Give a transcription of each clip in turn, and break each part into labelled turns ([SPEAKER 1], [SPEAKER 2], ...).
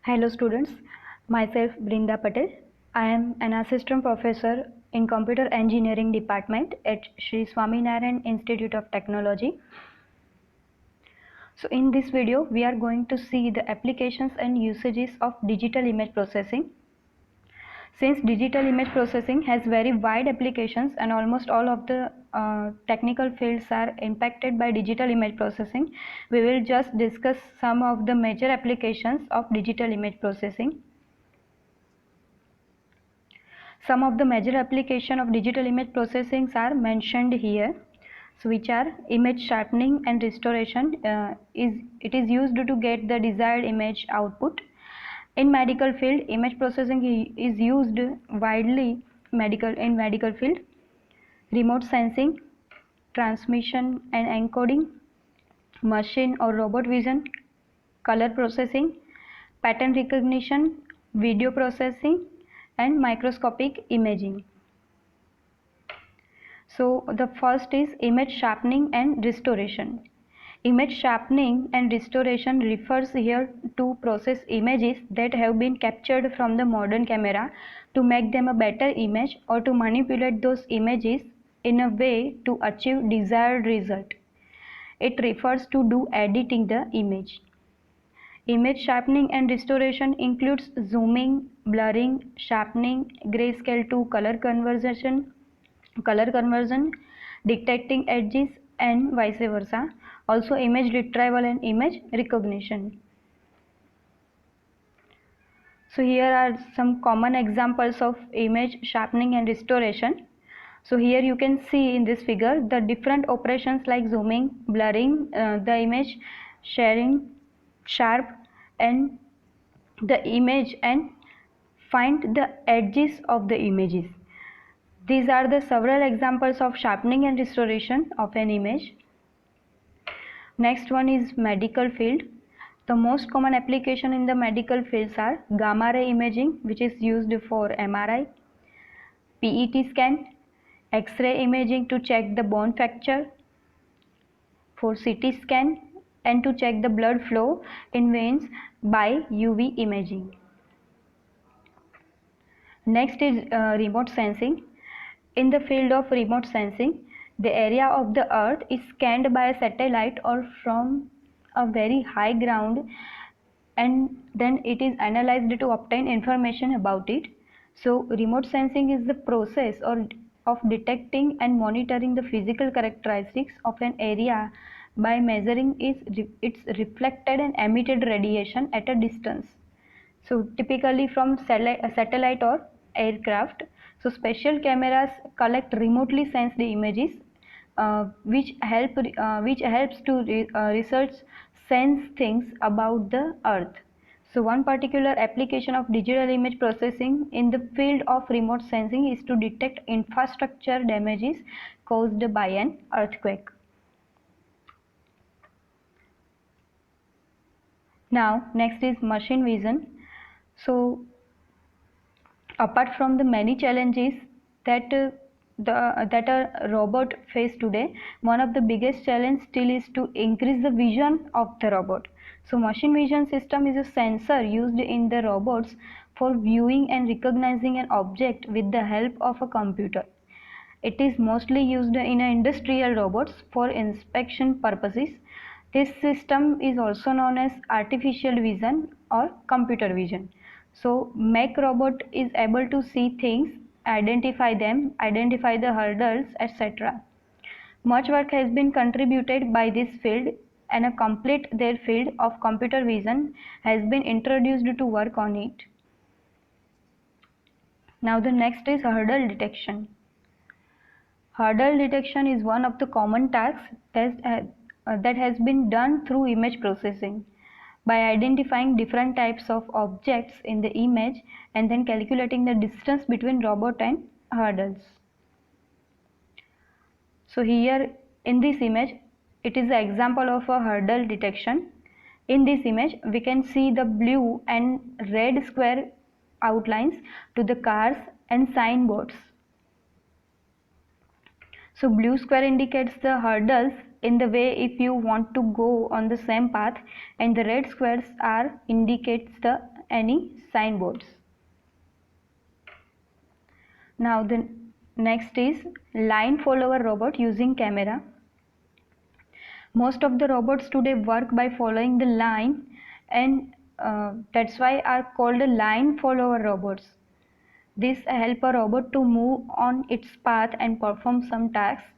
[SPEAKER 1] Hello students, myself Brinda Patel. I am an assistant professor in computer engineering department at Sri Swaminarayan Institute of Technology. So in this video we are going to see the applications and usages of digital image processing. Since digital image processing has very wide applications and almost all of the technical fields are impacted by digital image processing, we will just discuss some of the major applications of digital image processing. Some of the major applications of digital image processing are mentioned here. So which are image sharpening and restoration. It is used to get the desired image output. In medical field, image processing is used widely in medical field. Remote sensing, transmission and encoding, machine or robot vision, color processing, pattern recognition, video processing and microscopic imaging. So the first is image sharpening and restoration. Image sharpening and restoration refers here to process images that have been captured from the modern camera to make them a better image or to manipulate those images in a way to achieve desired result. It refers to do editing the image. Image sharpening and restoration includes zooming, blurring, sharpening, grayscale to color conversion, detecting edges and vice versa. Also image retrieval and image recognition. So here are some common examples of image sharpening and restoration. So here you can see in this figure the different operations like zooming, blurring the image, sharing, sharp and the image and find the edges of the images. These are the several examples of sharpening and restoration of an image. Next one is medical field. The most common application in the medical fields are gamma ray imaging, which is used for MRI, PET scan, X-ray imaging to check the bone fracture, for CT scan and to check the blood flow in veins by UV imaging. Next is remote sensing. In the field of remote sensing, the area of the earth is scanned by a satellite or from a very high ground and then it is analyzed to obtain information about it. So remote sensing is the process of detecting and monitoring the physical characteristics of an area by measuring its reflected and emitted radiation at a distance. So typically from satellite or aircraft. So special cameras collect remotely sensed images, which helps to research sense things about the earth. So one particular application of digital image processing in the field of remote sensing is to detect infrastructure damages caused by an earthquake. Now next is machine vision. So apart from the many challenges that a robot face today, one of the biggest challenge still is to increase the vision of the robot. So machine vision system is a sensor used in the robots for viewing and recognizing an object with the help of a computer. It is mostly used in industrial robots for inspection purposes. This system is also known as artificial vision or computer vision. So Mech robot is able to see things, identify them, identify the hurdles, etc. Much work has been contributed by this field and a complete their field of computer vision has been introduced to work on it. Now the next is hurdle detection. Hurdle detection is one of the common tasks that has been done through image processing by identifying different types of objects in the image and then calculating the distance between robot and hurdles. So here in this image, it is an example of a hurdle detection. In this image, we can see the blue and red square outlines to the cars and signboards. So blue square indicates the hurdles in the way if you want to go on the same path, and the red squares indicates the any signboards. Now the next is line follower robot using camera. Most of the robots today work by following the line, and that's why are called line follower robots. This help a robot to move on its path and perform some tasks.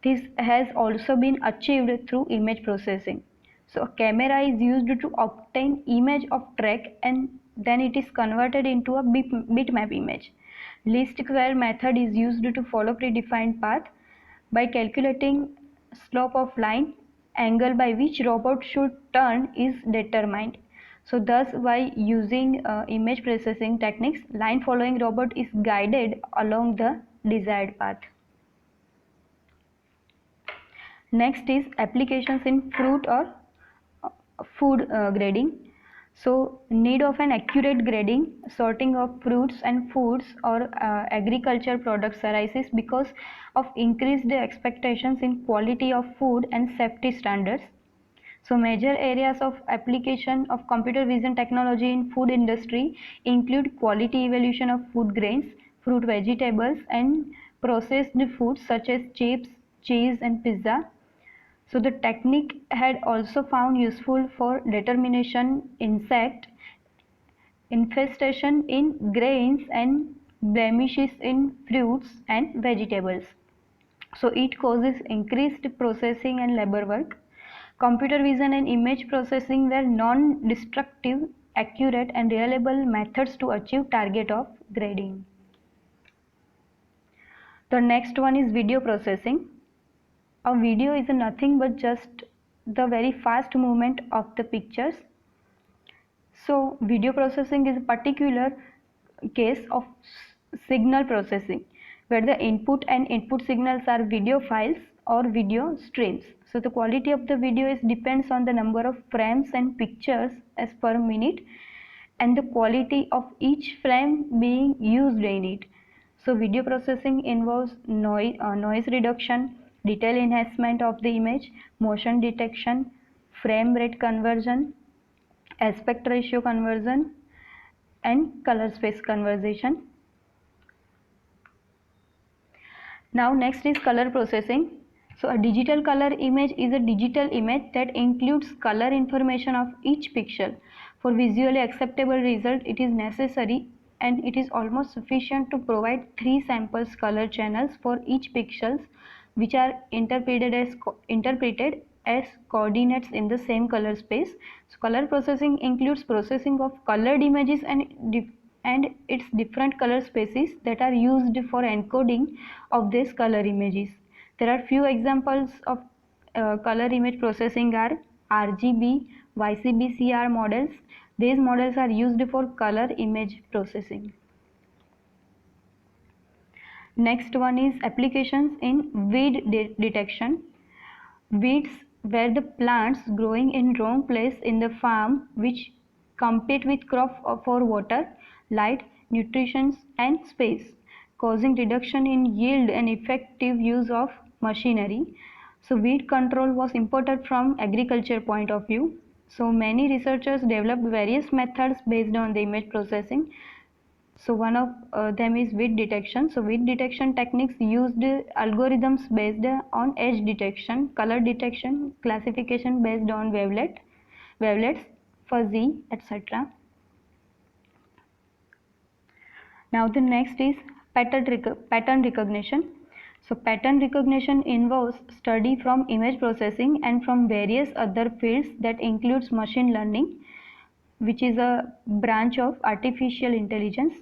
[SPEAKER 1] This has also been achieved through image processing. So a camera is used to obtain image of track, and then it is converted into a bitmap image. Least square method is used to follow predefined path. By calculating slope of line, angle by which robot should turn is determined. So thus by using image processing techniques, line following robot is guided along the desired path. Next is applications in fruit or food grading. So need of an accurate grading, sorting of fruits and foods or agriculture products arises because of increased expectations in quality of food and safety standards. So major areas of application of computer vision technology in food industry include quality evaluation of food grains, fruit, vegetables and processed foods such as chips, cheese and pizza. So the technique had also found useful for determination insect infestation in grains and blemishes in fruits and vegetables. So it causes increased processing and labor work. Computer vision and image processing were non-destructive, accurate and reliable methods to achieve target of grading. The next one is video processing. A video is nothing but just the very fast movement of the pictures. So video processing is a particular case of signal processing where the input and input signals are video files or video streams. So the quality of the video depends on the number of frames and pictures as per minute and the quality of each frame being used in it. So video processing involves noise reduction, detail enhancement of the image, motion detection, frame rate conversion, aspect ratio conversion and color space conversion. Now next is color processing. So a digital color image is a digital image that includes color information of each pixel. For visually acceptable result, it is necessary and it is almost sufficient to provide 3 samples color channels for each pixels which are interpreted as coordinates in the same color space. So color processing includes processing of colored images and its different color spaces that are used for encoding of these color images. There are few examples of color image processing are RGB, YCBCR models. These models are used for color image processing. Next one is applications in weed detection. Weeds were the plants growing in wrong place in the farm which compete with crop for water, light, nutrition and space, causing reduction in yield and effective use of machinery. So weed control was important from agriculture point of view. So many researchers developed various methods based on the image processing. So one of them is weed detection. So weed detection techniques used algorithms based on edge detection, color detection, classification based on wavelets, fuzzy, etc. Now the next is pattern recognition. So pattern recognition involves study from image processing and from various other fields that includes machine learning, which is a branch of artificial intelligence.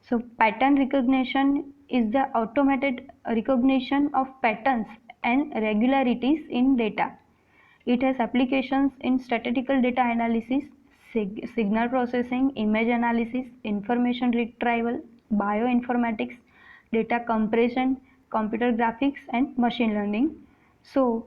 [SPEAKER 1] So pattern recognition is the automated recognition of patterns and regularities in data. It has applications in statistical data analysis, signal processing, image analysis, information retrieval, bioinformatics, data compression, computer graphics and machine learning. So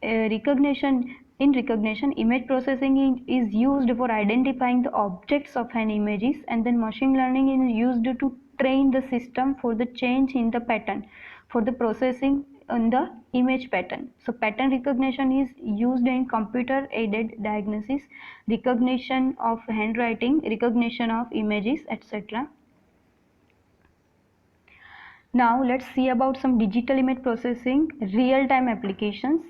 [SPEAKER 1] recognition, image processing is used for identifying the objects of an images, and then machine learning is used to train the system for the change in the pattern for the processing on the image pattern. So pattern recognition is used in computer aided diagnosis, recognition of handwriting, recognition of images, etc. Now let's see about some digital image processing real-time applications.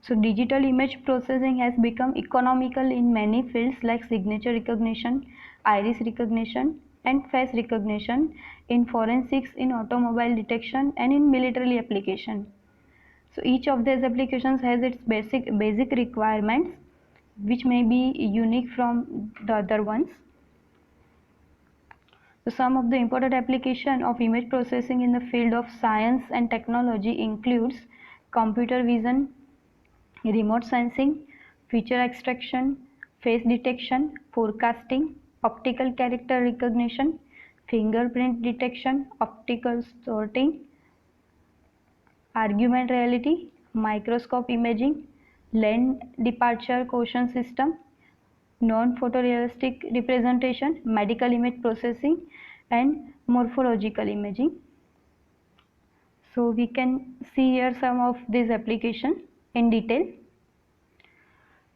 [SPEAKER 1] So digital image processing has become economical in many fields like signature recognition, iris recognition, and face recognition, in forensics, in automobile detection, and in military application. So each of these applications has its basic requirements, which may be unique from the other ones. So some of the important application of image processing in the field of science and technology includes computer vision, remote sensing, feature extraction, face detection, forecasting, optical character recognition, fingerprint detection, optical sorting, augmented reality, microscope imaging, lens departure quotient system, non-photorealistic representation, medical image processing, and morphological imaging. So we can see here some of these applications in detail.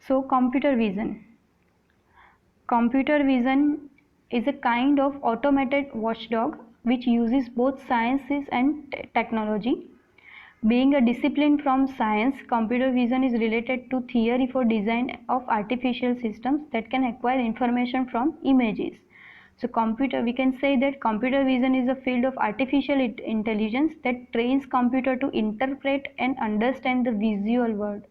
[SPEAKER 1] So computer vision. Computer vision is a kind of automated watchdog which uses both sciences and technology. Being a discipline from science, computer vision is related to theory for design of artificial systems that can acquire information from images. So we can say that computer vision is a field of artificial intelligence that trains computer to interpret and understand the visual world.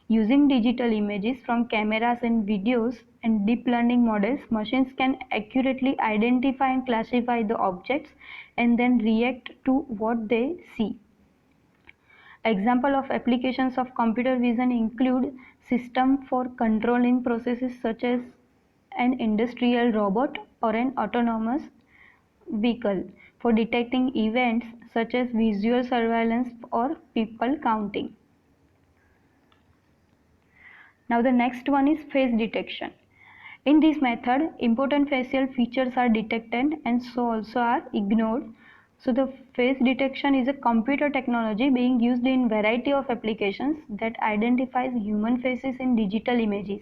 [SPEAKER 1] Using digital images from cameras and videos and deep learning models, machines can accurately identify and classify the objects and then react to what they see. Example of applications of computer vision include system for controlling processes such as an industrial robot or an autonomous vehicle, for detecting events such as visual surveillance or people counting. Now the next one is face detection. In this method, important facial features are detected and so also are ignored. So the face detection is a computer technology being used in variety of applications that identifies human faces in digital images.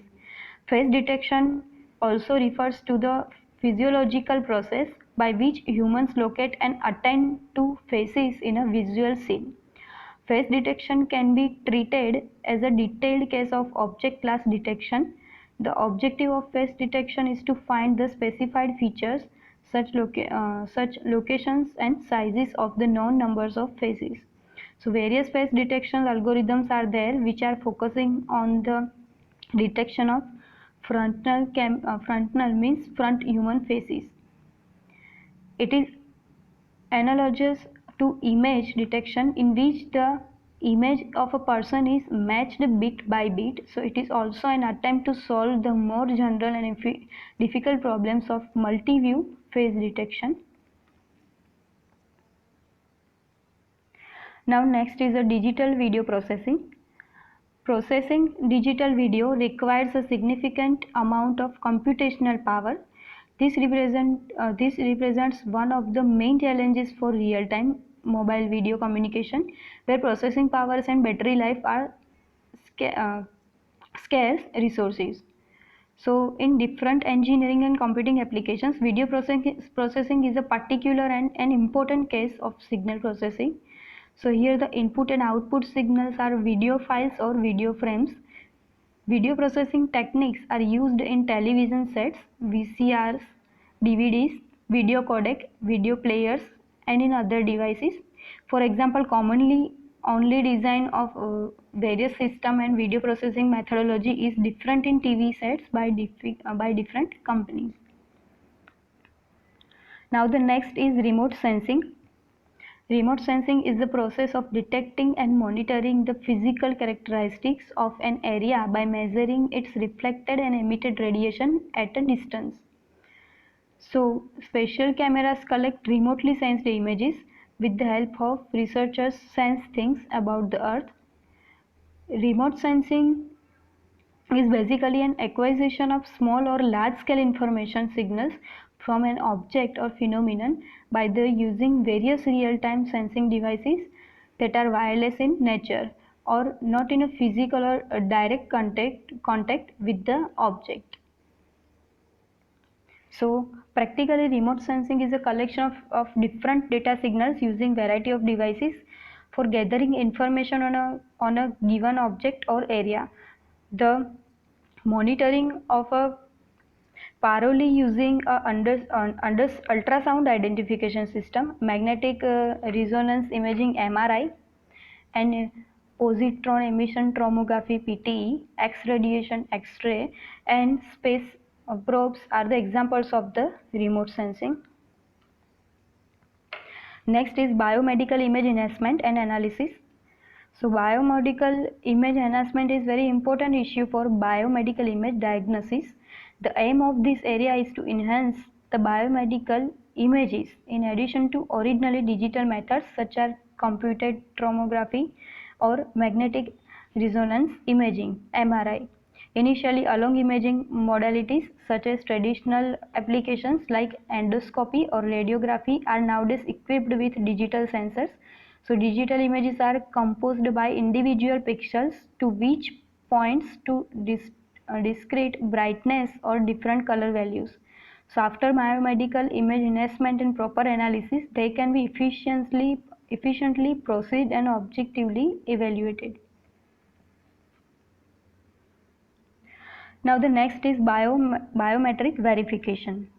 [SPEAKER 1] Face detection also refers to the physiological process by which humans locate and attend to faces in a visual scene. Face detection can be treated as a detailed case of object class detection. The objective of face detection is to find the specified features, such locations and sizes of the known numbers of faces. So various face detection algorithms are there which are focusing on the detection of frontal means front human faces. It is analogous to image detection in which the image of a person is matched bit by bit. So it is also an attempt to solve the more general and difficult problems of multi-view face detection. Now next is a digital video processing. Processing digital video requires a significant amount of computational power. This represents one of the main challenges for real-time mobile video communication, where processing powers and battery life are scarce resources. So in different engineering and computing applications, video processing is a particular and an important case of signal processing. So here the input and output signals are video files or video frames. Video processing techniques are used in television sets, VCRs, DVDs, video codec, video players, and in other devices. For example, commonly only design of various system and video processing methodology is different in TV sets by different companies. Now the next is remote sensing. Remote sensing is the process of detecting and monitoring the physical characteristics of an area by measuring its reflected and emitted radiation at a distance. So, spatial cameras collect remotely sensed images with the help of researchers sense things about the Earth. Remote sensing is basically an acquisition of small or large scale information signals from an object or phenomenon by the using various real-time sensing devices that are wireless in nature or not in a physical or a direct contact with the object. So practically remote sensing is a collection of different data signals using variety of devices for gathering information on a given object or area. The monitoring of a parallel using a ultrasound identification system, magnetic resonance imaging MRI, and positron emission tomography PTE, X radiation X-ray, and space probes are the examples of the remote sensing. Next is biomedical image enhancement and analysis. So biomedical image enhancement is very important issue for biomedical image diagnosis. The aim of this area is to enhance the biomedical images in addition to originally digital methods such as computed tomography or magnetic resonance imaging MRI. Initially, along imaging modalities such as traditional applications like endoscopy or radiography are nowadays equipped with digital sensors. So digital images are composed by individual pixels to which points to discrete brightness or different color values. So after biomedical image enhancement and proper analysis, they can be efficiently processed and objectively evaluated. Now the next is biometric verification.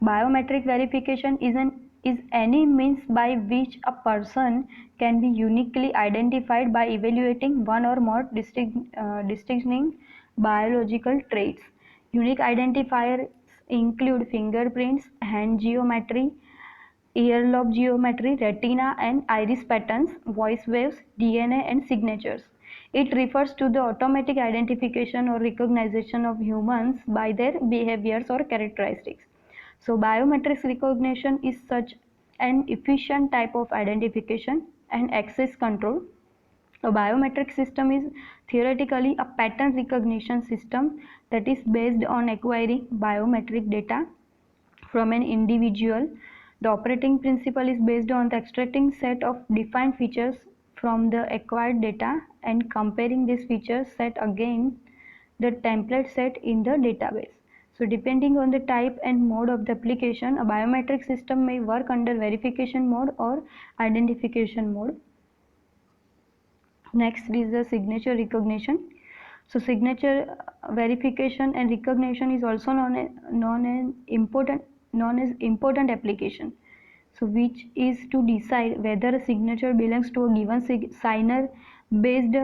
[SPEAKER 1] Biometric verification is any means by which a person can be uniquely identified by evaluating one or more distinguishing biological traits. Unique identifiers include fingerprints, hand geometry, earlobe geometry, retina and iris patterns, voice waves, DNA and signatures. It refers to the automatic identification or recognition of humans by their behaviors or characteristics. So biometrics recognition is such an efficient type of identification and access control. A biometric system is theoretically a pattern recognition system that is based on acquiring biometric data from an individual. The operating principle is based on the extracting set of defined features from the acquired data and comparing this feature set against the template set in the database. So depending on the type and mode of the application, a biometric system may work under verification mode or identification mode. Next is the signature recognition. So signature verification and recognition is also known as important application. So which is to decide whether a signature belongs to a given signer based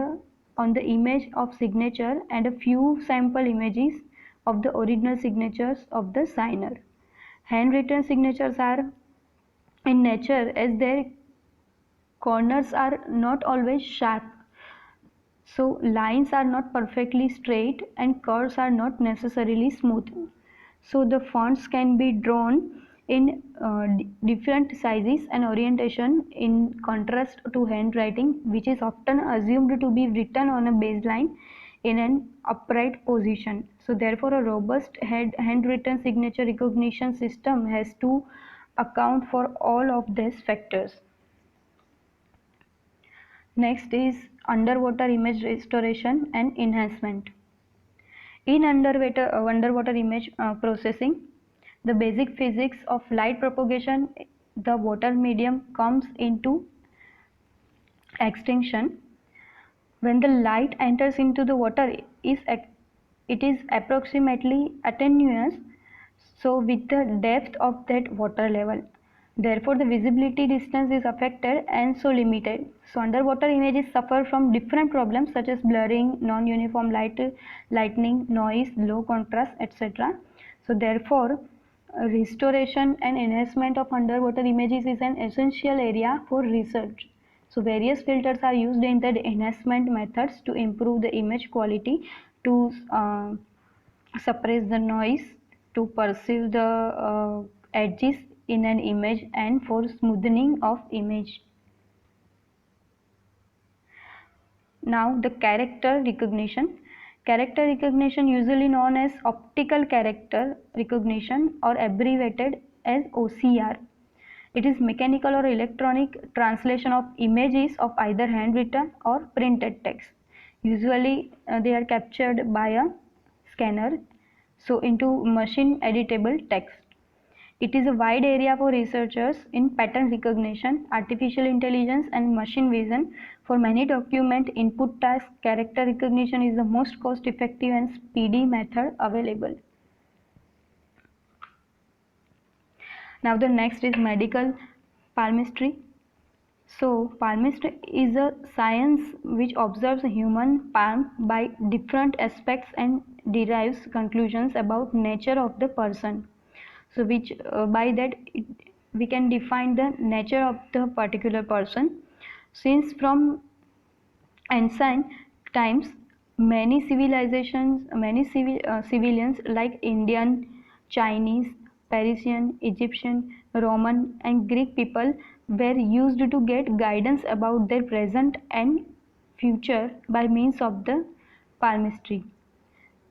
[SPEAKER 1] on the image of signature and a few sample images of the original signatures of the signer. Handwritten signatures are in nature as their corners are not always sharp, so lines are not perfectly straight and curves are not necessarily smooth. So the fonts can be drawn in different sizes and orientation in contrast to handwriting, which is often assumed to be written on a baseline in an upright position. So therefore a robust handwritten signature recognition system has to account for all of these factors. Next is underwater image restoration and enhancement. In underwater image processing, the basic physics of light propagation, the water medium comes into extinction. When the light enters into the water, it is approximately attenuous, so with the depth of that water level. Therefore, the visibility distance is affected and so limited. So underwater images suffer from different problems such as blurring, non-uniform lighting, noise, low contrast, etc. So therefore, restoration and enhancement of underwater images is an essential area for research. So various filters are used in the enhancement methods to improve the image quality, to suppress the noise, to perceive the edges in an image, and for smoothing of image. Now the character recognition. Character recognition, usually known as optical character recognition or abbreviated as OCR, It is mechanical or electronic translation of images of either handwritten or printed text. Usually they are captured by a scanner, so into machine editable text. It is a wide area for researchers in pattern recognition, artificial intelligence, and machine vision. For many document input tasks, character recognition is the most cost-effective and speedy method available. Now the next is medical palmistry. So palmistry is a science which observes a human palm by different aspects and derives conclusions about nature of the person. So which by that we can define the nature of the particular person. Since from ancient times, civilians like Indian, Chinese, Persian, Egyptian, Roman, and Greek people were used to get guidance about their present and future by means of the palmistry.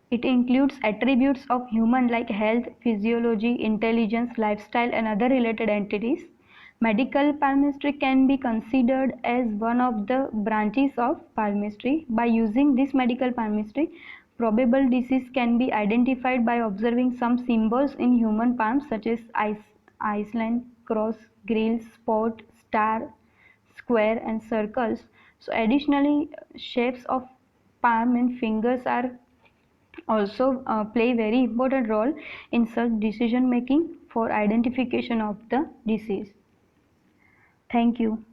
[SPEAKER 1] It includes attributes of human like health, physiology, intelligence, lifestyle, and other related entities. Medical palmistry can be considered as one of the branches of palmistry. By using this medical palmistry, probable disease can be identified by observing some symbols in human palms such as Iceland, cross, grill, spot, star, square, and circles. So additionally, shapes of palm and fingers are also play very important role in such decision making for identification of the disease. Thank you.